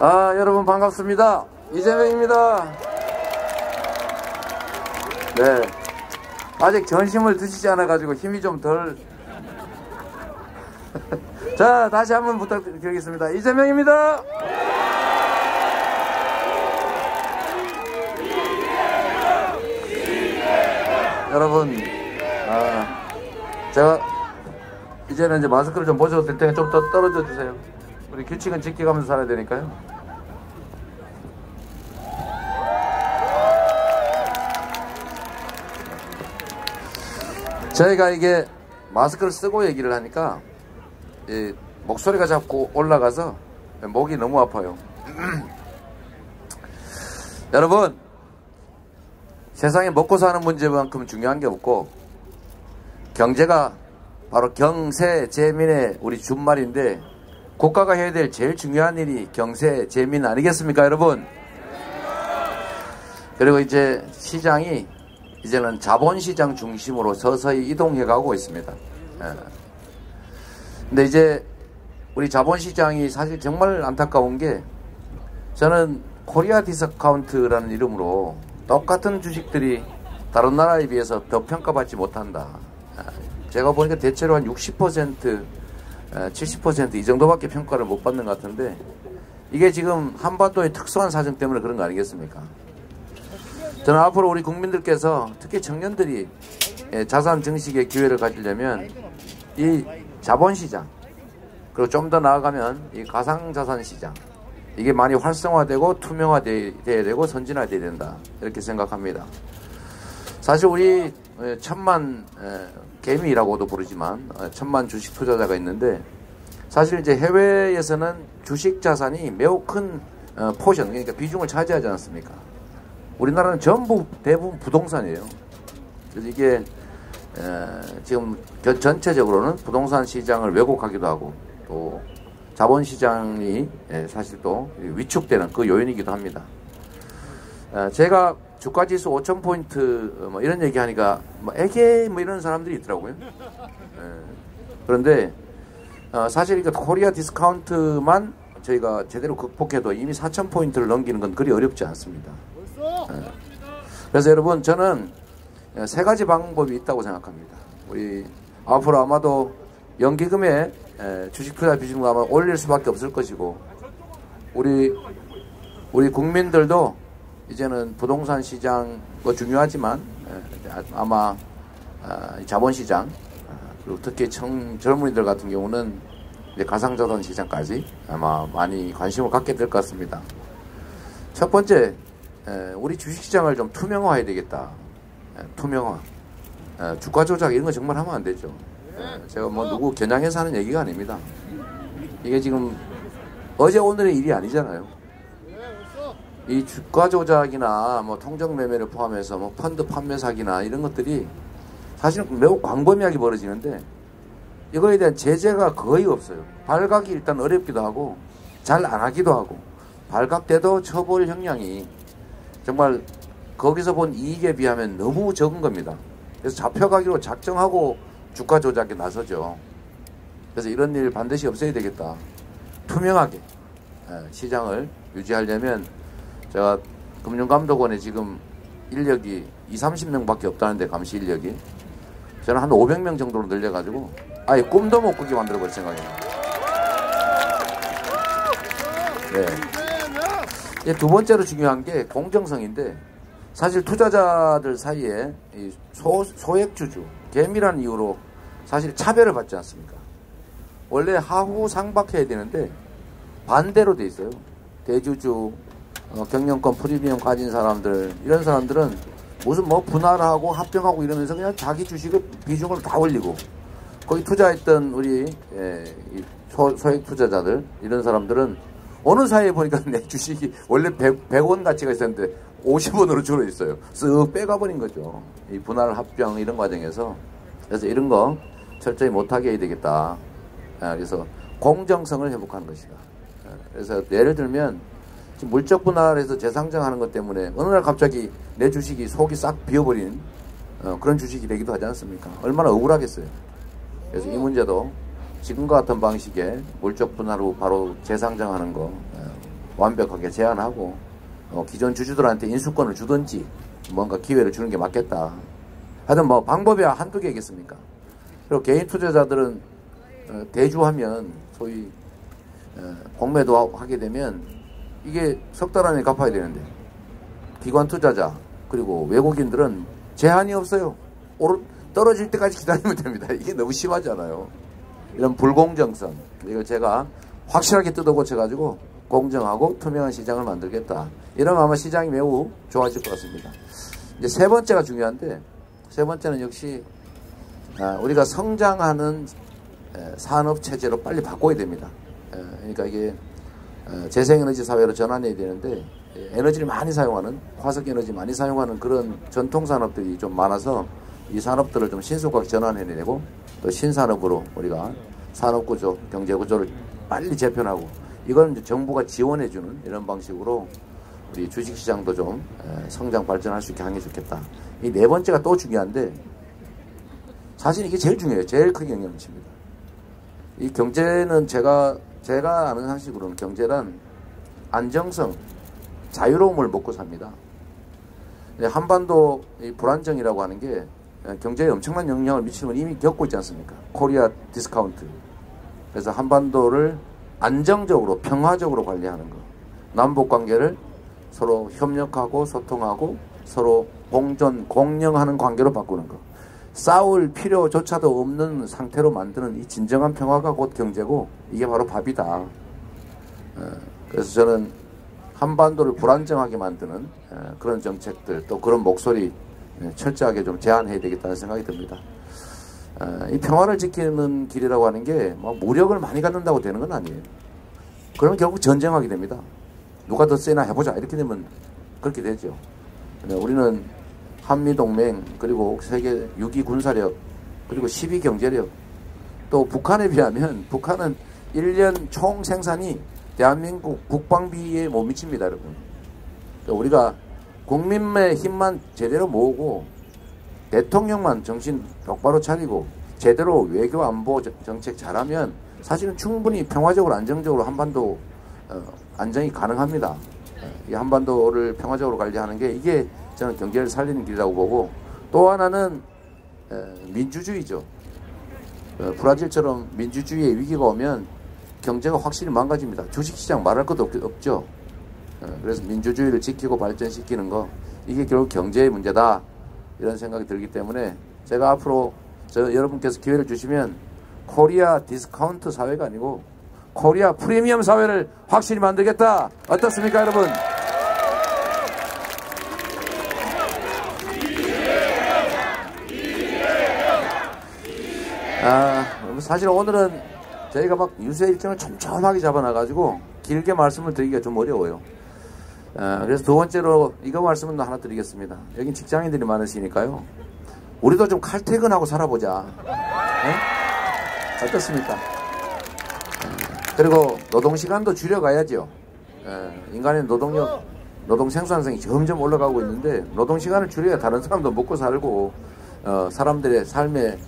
여러분 반갑습니다. 이재명입니다. 네. 아직 전심을 드시지 않아가지고 힘이 좀 덜. 자, 다시 한번 부탁드리겠습니다. 이재명입니다. 여러분, 제가 이제는 이제 마스크를 좀 벗어도 될 테니까 좀 더 떨어져 주세요. 우리 규칙은 지켜가면서 살아야 되니까요. 저희가 이게 마스크를 쓰고 얘기를 하니까 목소리가 자꾸 올라가서 목이 너무 아파요. 여러분, 세상에 먹고 사는 문제만큼 중요한 게 없고, 경제가 바로 경세 재민의 우리 준말인데, 국가가 해야 될 제일 중요한 일이 경세 재민 아니겠습니까, 여러분? 그리고 이제 시장이 이제는 자본시장 중심으로 서서히 이동해 가고 있습니다. 근데 이제 우리 자본시장이 사실 정말 안타까운 게, 저는 코리아 디스카운트라는 이름으로 똑같은 주식들이 다른 나라에 비해서 더 평가받지 못한다. 제가 보니까 대체로 한 60%, 70% 이 정도밖에 평가를 못 받는 것 같은데, 이게 지금 한반도의 특수한 사정 때문에 그런 거 아니겠습니까? 저는 앞으로 우리 국민들께서, 특히 청년들이 자산 증식의 기회를 가지려면 이 자본시장, 그리고 좀 더 나아가면 이 가상자산 시장, 이게 많이 활성화되고 투명화돼야 되고 선진화돼야 된다, 이렇게 생각합니다. 사실 우리 1000만 개미라고도 부르지만 1000만 주식 투자자가 있는데, 사실 이제 해외에서는 주식 자산이 매우 큰 포션, 그러니까 비중을 차지하지 않습니까? 우리나라는 전부 대부분 부동산이에요. 그래서 이게 지금 전체적으로는 부동산 시장을 왜곡하기도 하고, 또 자본시장이 사실 또 위축되는 그 요인이기도 합니다. 제가 주가지수 5000포인트 뭐 이런 얘기하니까 뭐 에게 뭐 이런 사람들이 있더라고요. 그런데 사실 이거 코리아 디스카운트만 저희가 제대로 극복해도 이미 4000포인트를 넘기는 건 그리 어렵지 않습니다. 그래서 여러분, 저는 세 가지 방법이 있다고 생각합니다. 우리 앞으로 아마도 연기금의 주식 투자 비중도 아마 올릴 수밖에 없을 것이고, 우리 국민들도 이제는 부동산 시장도 중요하지만 아마 자본시장, 그리고 특히 젊은이들 같은 경우는 이제 가상자산 시장까지 아마 많이 관심을 갖게 될 것 같습니다. 첫 번째, 우리 주식시장을 좀 투명화해야 되겠다. 투명화. 주가 조작 이런 거 정말 하면 안 되죠. 제가 뭐 누구 겨냥해서 하는 얘기가 아닙니다. 이게 지금 어제 오늘의 일이 아니잖아요. 이 주가 조작이나 뭐 통정 매매를 포함해서 뭐 펀드 판매 사기나 이런 것들이 사실은 매우 광범위하게 벌어지는데, 이거에 대한 제재가 거의 없어요. 발각이 일단 어렵기도 하고 잘 안 하기도 하고, 발각돼도 처벌 형량이 정말 거기서 본 이익에 비하면 너무 적은 겁니다. 그래서 잡혀가기로 작정하고 주가 조작에 나서죠. 그래서 이런 일 반드시 없애야 되겠다. 투명하게 시장을 유지하려면, 제가 금융감독원에 지금 인력이 20-30명밖에 없다는데, 감시 인력이, 저는 한 500명 정도로 늘려가지고 아예 꿈도 못 꾸게 만들어볼 생각입니다. 네. 두 번째로 중요한 게 공정성인데, 사실 투자자들 사이에 이 소액주주, 개미라는 이유로 사실 차별을 받지 않습니까? 원래 하후 상박해야 되는데 반대로 돼 있어요. 대주주, 경영권 프리미엄 가진 사람들, 이런 사람들은 무슨 뭐 분할하고 합병하고 이러면서 그냥 자기 주식의 비중을 다 올리고, 거기 투자했던 우리 소액 투자자들, 이런 사람들은 어느 사이에 보니까 내 주식이 원래 100원 가치가 있었는데 50원으로 줄어 있어요. 쓱 빼가버린 거죠. 이 분할 합병 이런 과정에서. 그래서 이런 거 철저히 못하게 해야 되겠다. 그래서 공정성을 회복하는 것이다. 그래서 예를 들면 지금 물적 분할해서 재상장하는 것 때문에 어느 날 갑자기 내 주식이 속이 싹 비어버린 그런 주식이 되기도 하지 않습니까? 얼마나 억울하겠어요. 그래서 이 문제도 지금과 같은 방식의 물적 분할 후 바로 재상장하는 거, 완벽하게 제한하고 기존 주주들한테 인수권을 주든지 뭔가 기회를 주는 게 맞겠다. 하여튼 뭐 방법이 한두 개겠습니까? 그리고 개인 투자자들은 대주하면 소위 공매도 하게 되면 이게 석 달 안에 갚아야 되는데 기관 투자자 그리고 외국인들은 제한이 없어요. 떨어질 때까지 기다리면 됩니다. 이게 너무 심하잖아요. 이런 불공정성 이걸 제가 확실하게 뜯어고쳐가지고 공정하고 투명한 시장을 만들겠다. 이러면 아마 시장이 매우 좋아질 것 같습니다. 이제 세 번째가 중요한데 세 번째는 역시 우리가 성장하는 산업 체제로 빨리 바꿔야 됩니다. 그러니까 이게 재생에너지 사회로 전환해야 되는데 에너지를 많이 사용하는 화석에너지 많이 사용하는 그런 전통산업들이 좀 많아서 이 산업들을 좀 신속하게 전환해야 되고 또 신산업으로 우리가 산업구조, 경제구조를 빨리 재편하고 이건 이제 정부가 지원해주는 이런 방식으로 우리 주식시장도 좀 성장 발전할 수 있게 하는 게 좋겠다. 이 네 번째가 또 중요한데 사실 이게 제일 중요해요. 제일 크게 영향을 미칩니다. 이 경제는 제가 아는 상식으로는 경제란 안정성, 자유로움을 먹고 삽니다. 한반도 이 불안정이라고 하는 게 경제에 엄청난 영향을 미치는 건 이미 겪고 있지 않습니까? 코리아 디스카운트. 그래서 한반도를 안정적으로 평화적으로 관리하는 것. 남북관계를 서로 협력하고 소통하고 서로 공영하는 관계로 바꾸는 것. 싸울 필요조차도 없는 상태로 만드는 이 진정한 평화가 곧 경제고 이게 바로 밥이다. 그래서 저는 한반도를 불안정하게 만드는 그런 정책들 또 그런 목소리 철저하게 좀 제한해야 되겠다는 생각이 듭니다. 이 평화를 지키는 길이라고 하는 게 뭐 무력을 많이 갖는다고 되는 건 아니에요. 그러면 결국 전쟁하게 됩니다. 누가 더 세나 해보자 이렇게 되면 그렇게 되죠. 우리는 한미동맹 그리고 세계 6위 군사력 그리고 10위 경제력 또 북한에 비하면 북한은 1년 총 생산이 대한민국 국방비에 못 미칩니다. 여러분. 우리가 국민의 힘만 제대로 모으고 대통령만 정신 똑바로 차리고 제대로 외교 안보 정책 잘하면 사실은 충분히 평화적으로 안정적으로 한반도 안정이 가능합니다. 이 한반도를 평화적으로 관리하는 게 이게 저는 경제를 살리는 길이라고 보고 또 하나는 민주주의죠. 브라질처럼 민주주의의 위기가 오면 경제가 확실히 망가집니다. 주식시장 말할 것도 없죠. 그래서 민주주의를 지키고 발전시키는 거 이게 결국 경제의 문제다 이런 생각이 들기 때문에 제가 앞으로 여러분께서 기회를 주시면 코리아 디스카운트 사회가 아니고 코리아 프리미엄 사회를 확실히 만들겠다. 어떻습니까 여러분? 사실 오늘은 저희가 막 유세 일정을 촘촘하게 잡아놔가지고 길게 말씀을 드리기가 좀 어려워요. 그래서 두 번째로 이거 말씀은 하나 드리겠습니다. 여긴 직장인들이 많으시니까요. 우리도 좀 칼퇴근하고 살아보자. 네? 어떻습니까? 그리고 노동시간도 줄여가야죠. 인간의 노동 생산성이 점점 올라가고 있는데 노동시간을 줄여야 다른 사람도 먹고 살고 사람들의 삶의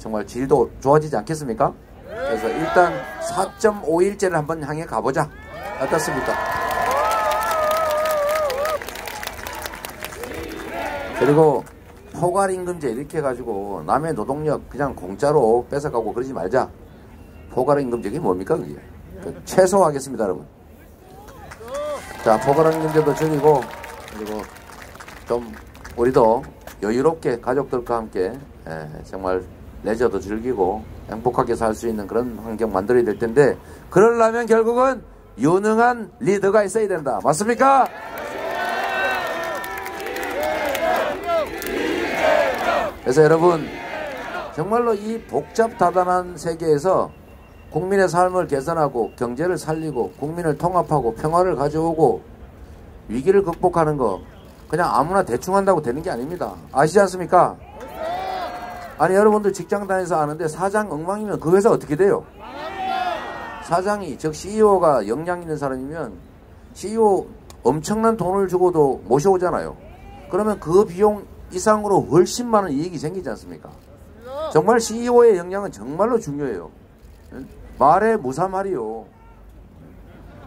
정말 질도 좋아지지 않겠습니까? 그래서 일단 4.5일제를 한번 향해 가보자. 어떻습니까? 그리고 포괄임금제 이렇게 해가지고 남의 노동력 그냥 공짜로 뺏어가고 그러지 말자. 포괄임금제가 뭡니까 그게? 최소화하겠습니다 여러분. 자, 포괄임금제도 줄이고 그리고 좀 우리도 여유롭게 가족들과 함께 정말 레저도 즐기고 행복하게 살 수 있는 그런 환경 만들어야 될 텐데 그러려면 결국은 유능한 리더가 있어야 된다. 맞습니까? 그래서 여러분 정말로 이 복잡다단한 세계에서 국민의 삶을 개선하고 경제를 살리고 국민을 통합하고 평화를 가져오고 위기를 극복하는 거 그냥 아무나 대충 한다고 되는 게 아닙니다. 아시지 않습니까? 아니 여러분들 직장 다니면서 아는데 사장 엉망이면 그 회사 어떻게 돼요? 사장이 즉 CEO가 역량 있는 사람이면 CEO 엄청난 돈을 주고도 모셔오잖아요. 그러면 그 비용 이상으로 훨씬 많은 이익이 생기지 않습니까? 정말 CEO의 역량은 정말로 중요해요. 말에 무사말이요.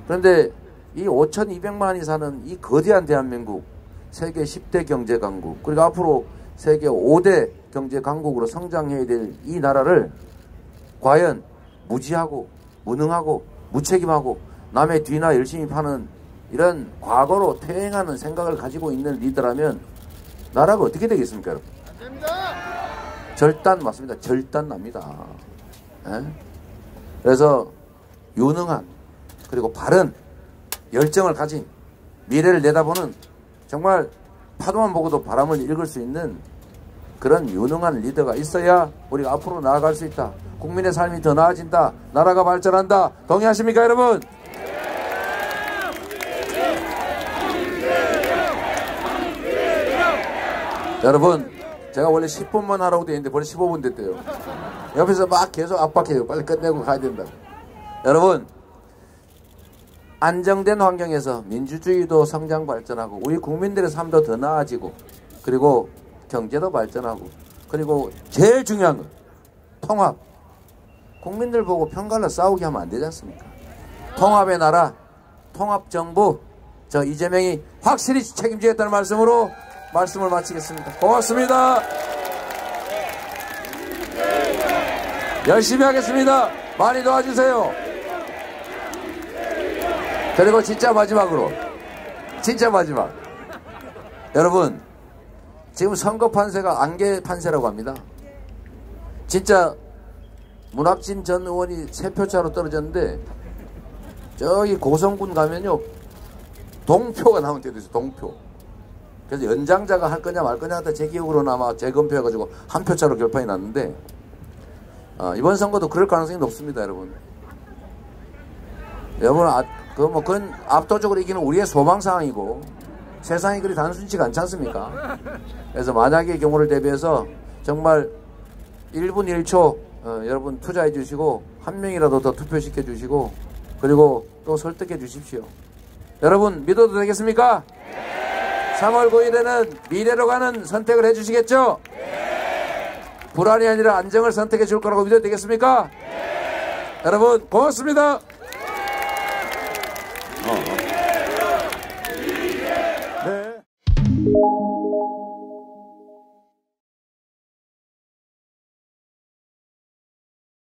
그런데 이 5,200만이 사는 이 거대한 대한민국, 세계 10대 경제 강국, 그리고 앞으로 세계 5대 경제 강국으로 성장해야 될 이 나라를 과연 무지하고 무능하고 무책임하고 남의 뒤나 열심히 파는 이런 과거로 퇴행하는 생각을 가지고 있는 리더라면 나라가 어떻게 되겠습니까, 여러분? 절단 맞습니다. 절단 납니다. 예? 그래서 유능한 그리고 바른 열정을 가진 미래를 내다보는 정말 파도만 보고도 바람을 읽을 수 있는 그런 유능한 리더가 있어야 우리가 앞으로 나아갈 수 있다. 국민의 삶이 더 나아진다. 나라가 발전한다. 동의하십니까, 여러분? 여러분, 제가 원래 10분만 하라고 되어 있는데 벌써 15분 됐대요. 옆에서 막 계속 압박해요. 빨리 끝내고 가야 된다고. 여러분, 안정된 환경에서 민주주의도 성장 발전하고 우리 국민들의 삶도 더 나아지고 그리고 경제도 발전하고 그리고 제일 중요한 건 통합. 국민들 보고 편갈라 싸우게 하면 안 되지 않습니까? 통합의 나라, 통합정부, 저 이재명이 확실히 책임지겠다는 말씀으로 말씀을 마치겠습니다. 고맙습니다. 열심히 하겠습니다. 많이 도와주세요. 그리고 진짜 마지막으로, 진짜 마지막, 여러분 지금 선거 판세가 안개 판세라고 합니다. 진짜 문학진 전 의원이 3표 차로 떨어졌는데 저기 고성군 가면요 동표가 나온 데도 있어요. 동표. 그래서 연장자가 할 거냐 말 거냐 하다 제 기억으로는 아마 재검표해가지고 1표 차로 결판이 났는데 이번 선거도 그럴 가능성이 높습니다, 여러분. 여러분, 그건 압도적으로 이기는 우리의 소망사항이고 세상이 그리 단순치가 않지 않습니까? 그래서 만약의 경우를 대비해서 정말 1분 1초 여러분 투자해 주시고 한 명이라도 더 투표시켜 주시고 그리고 또 설득해 주십시오. 여러분 믿어도 되겠습니까? 3월 9일에는 미래로 가는 선택을 해 주시겠죠? 불안이 아니라 안정을 선택해 줄 거라고 믿어도 되겠습니까? 여러분 고맙습니다.